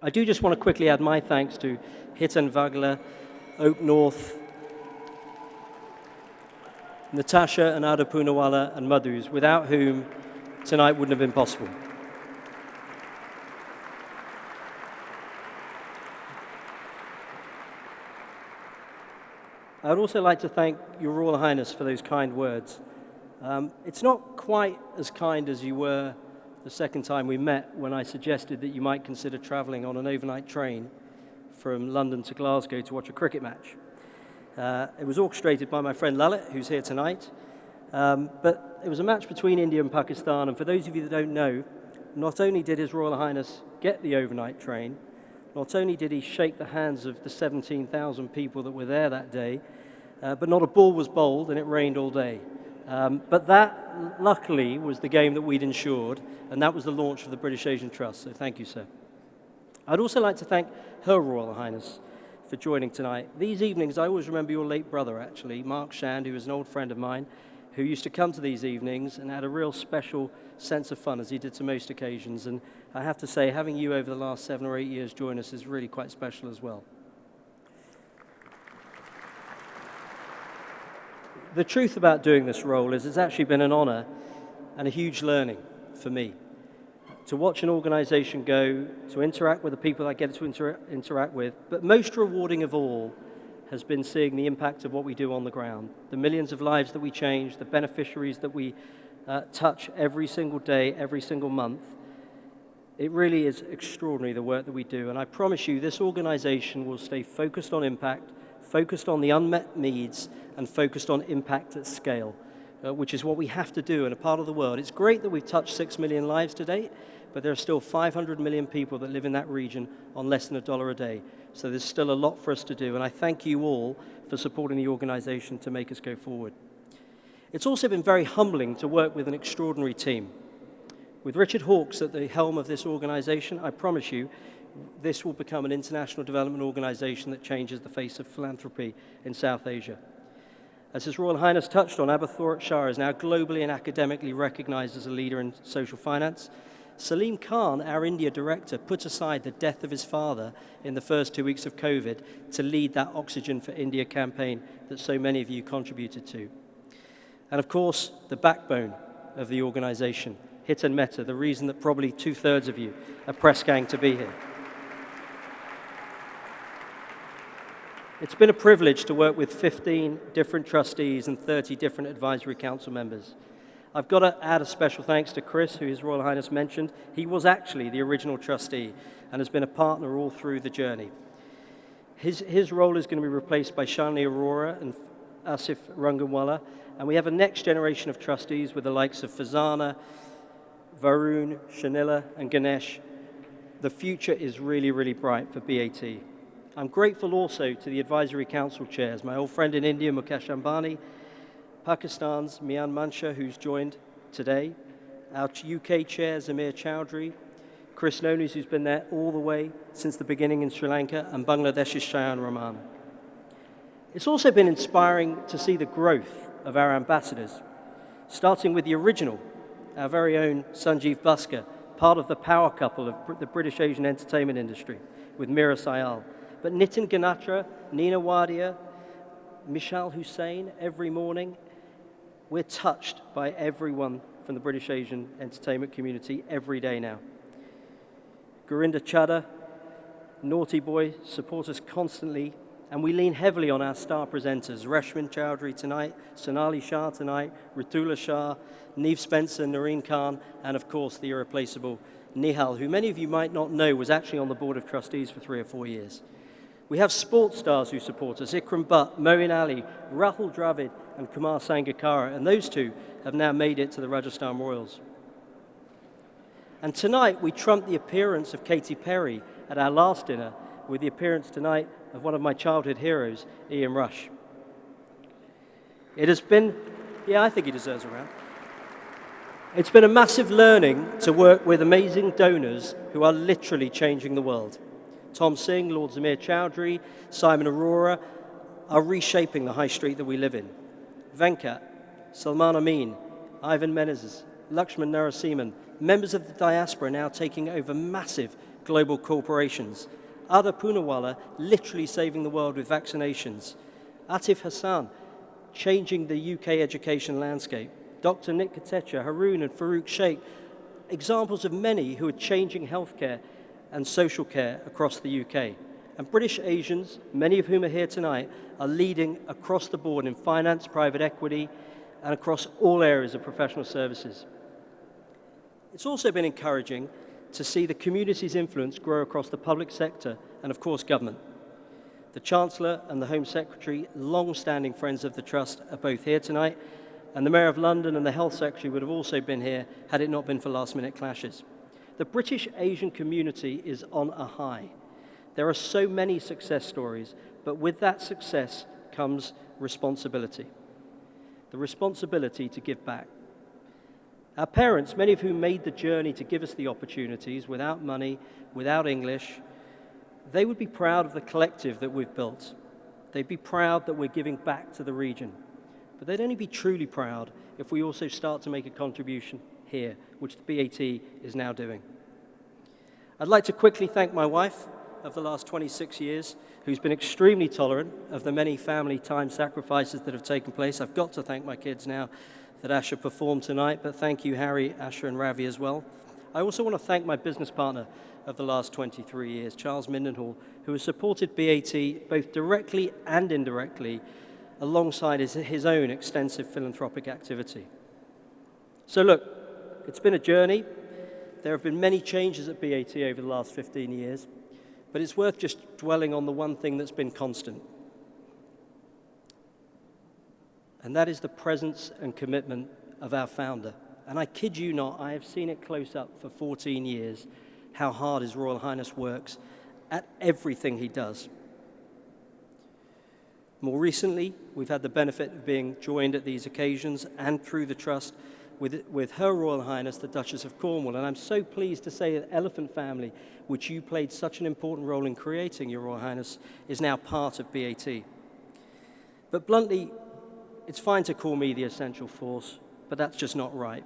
I do just want to quickly add my thanks to Hitan Vagla, Oak North, Natasha and Ada Poonawalla and Madhus, without whom tonight wouldn't have been possible. I would also like to thank Your Royal Highness for those kind words. It's not quite as kind as you were the second time we met when I suggested that you might consider travelling on an overnight train from London to Glasgow to watch a cricket match. It was orchestrated by my friend Lalit, who's here tonight. But it was a match between India and Pakistan, and for those of you that don't know, not only did His Royal Highness get the overnight train, not only did he shake the hands of the 17,000 people that were there that day, but not a ball was bowled and it rained all day. But that, luckily, was the game that we'd ensured, and that was the launch of the British Asian Trust, so thank you, sir. I'd also like to thank Her Royal Highness for joining tonight. These evenings, I always remember your late brother, actually, Mark Shand, who was an old friend of mine, who used to come to these evenings and had a real special sense of fun, as he did to most occasions. And I have to say, having you over the last 7 or 8 years join us is really quite special as well. The truth about doing this role is it's actually been an honor and a huge learning for me. To watch an organization go, to interact with the people I get to interact with, but most rewarding of all has been seeing the impact of what we do on the ground, the millions of lives that we change, the beneficiaries that we touch every single day, every single month. It really is extraordinary, the work that we do, and I promise you this organization will stay focused on impact, focused on the unmet needs, and focused on impact at scale, which is what we have to do in a part of the world. It's great that we've touched 6 million lives to date, but there are still 500 million people that live in that region on less than $1 a day. So there's still a lot for us to do, and I thank you all for supporting the organization to make us go forward. It's also been very humbling to work with an extraordinary team. With Richard Hawkes at the helm of this organization, I promise you, this will become an international development organization that changes the face of philanthropy in South Asia. As His Royal Highness touched on, Abhathorat Shah is now globally and academically recognized as a leader in social finance. Salim Khan, our India director, put aside the death of his father in the first 2 weeks of COVID to lead that Oxygen for India campaign that so many of you contributed to. And of course, the backbone of the organization, Hitan Mehta, the reason that probably 2/3 of you are press gang to be here. It's been a privilege to work with 15 different trustees and 30 different advisory council members. I've got to add a special thanks to Chris, who His Royal Highness mentioned. He was actually the original trustee and has been a partner all through the journey. His role is going to be replaced by Shalini Arora and Asif Ranganwala, and we have a next generation of trustees with the likes of Fazana, Varun, Shanila, and Ganesh. The future is really, really bright for BAT. I'm grateful also to the advisory council chairs, my old friend in India, Mukesh Ambani, Pakistan's Mian Mansha, who's joined today, our UK chair, Zamir Chowdhury, Chris Nonis, who's been there all the way since the beginning in Sri Lanka, and Bangladesh's Shayan Rahman. It's also been inspiring to see the growth of our ambassadors, starting with the original, our very own Sanjeev Bhaskar, part of the power couple of the British Asian entertainment industry, with Mira Sayal. But Nitin Ganatra, Nina Wadia, Mishal Hussain, every morning, we're touched by everyone from the British Asian entertainment community every day now. Gurinder Chadha, Naughty Boy, support us constantly, and we lean heavily on our star presenters, Rashmin Chowdhury tonight, Sonali Shah tonight, Ritula Shah, Neve Spencer, Noreen Khan, and of course the irreplaceable Nihal, who many of you might not know was actually on the Board of Trustees for 3 or 4 years. We have sports stars who support us, Ikram Butt, Moeen Ali, Rahul Dravid, and Kumar Sangakkara, and those two have now made it to the Rajasthan Royals. And tonight we trumped the appearance of Katy Perry at our last dinner with the appearance tonight of one of my childhood heroes, Ian Rush. It has been, I think he deserves a round. It's been a massive learning to work with amazing donors who are literally changing the world. Tom Singh, Lord Zamir Chowdhury, Simon Arora are reshaping the high street that we live in. Venkat, Salman Amin, Ivan Menezes, Lakshman Narasimhan, members of the Diaspora are now taking over massive global corporations. Ada Poonawalla literally saving the world with vaccinations. Atif Hassan changing the UK education landscape. Dr. Nick Katecha, Haroon and Farouk Sheikh, examples of many who are changing healthcare and social care across the UK. And British Asians, many of whom are here tonight, are leading across the board in finance, private equity, and across all areas of professional services. It's also been encouraging to see the community's influence grow across the public sector and, of course, government. The Chancellor and the Home Secretary, long-standing friends of the Trust, are both here tonight, and the Mayor of London and the Health Secretary would have also been here had it not been for last-minute clashes. The British Asian community is on a high. There are so many success stories, but with that success comes responsibility. The responsibility to give back. Our parents, many of whom made the journey to give us the opportunities without money, without English, they would be proud of the collective that we've built. They'd be proud that we're giving back to the region. But they'd only be truly proud if we also start to make a contribution here, which the BAT is now doing. I'd like to quickly thank my wife of the last 26 years, who's been extremely tolerant of the many family time sacrifices that have taken place. I've got to thank my kids now that Asha performed tonight, but thank you, Harry, Asha, and Ravi as well. I also want to thank my business partner of the last 23 years, Charles Mindenhall, who has supported BAT both directly and indirectly alongside his own extensive philanthropic activity. So look, it's been a journey. There have been many changes at BAT over the last 15 years, but it's worth just dwelling on the one thing that's been constant. And that is the presence and commitment of our founder. And I kid you not, I have seen it close up for 14 years, how hard His Royal Highness works at everything he does. More recently, we've had the benefit of being joined at these occasions and through the Trust with Her Royal Highness, the Duchess of Cornwall. And I'm so pleased to say that Elephant Family, which you played such an important role in creating, Your Royal Highness, is now part of BAT. But bluntly, it's fine to call me the essential force, but that's just not right.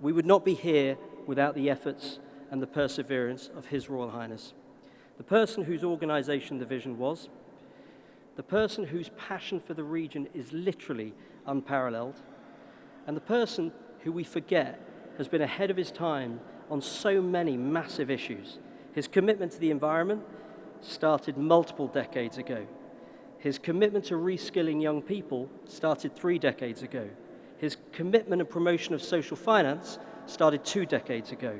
We would not be here without the efforts and the perseverance of His Royal Highness, the person whose organisation the vision was, the person whose passion for the region is literally unparalleled, and the person who we forget has been ahead of his time on so many massive issues. His commitment to the environment started multiple decades ago. His commitment to reskilling young people started 3 decades ago. His commitment and promotion of social finance started 2 decades ago.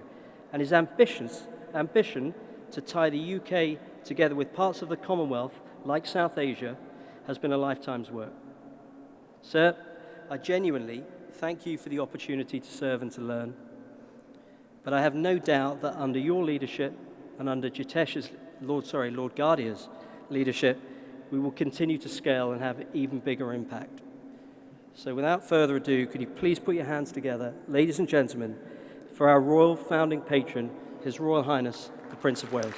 And his ambition to tie the UK together with parts of the Commonwealth, like South Asia, has been a lifetime's work. Sir, I genuinely thank you for the opportunity to serve and to learn. But I have no doubt that under your leadership and under Lord Guardia's leadership, we will continue to scale and have even bigger impact. So without further ado, could you please put your hands together, ladies and gentlemen, for our royal founding patron, His Royal Highness, the Prince of Wales.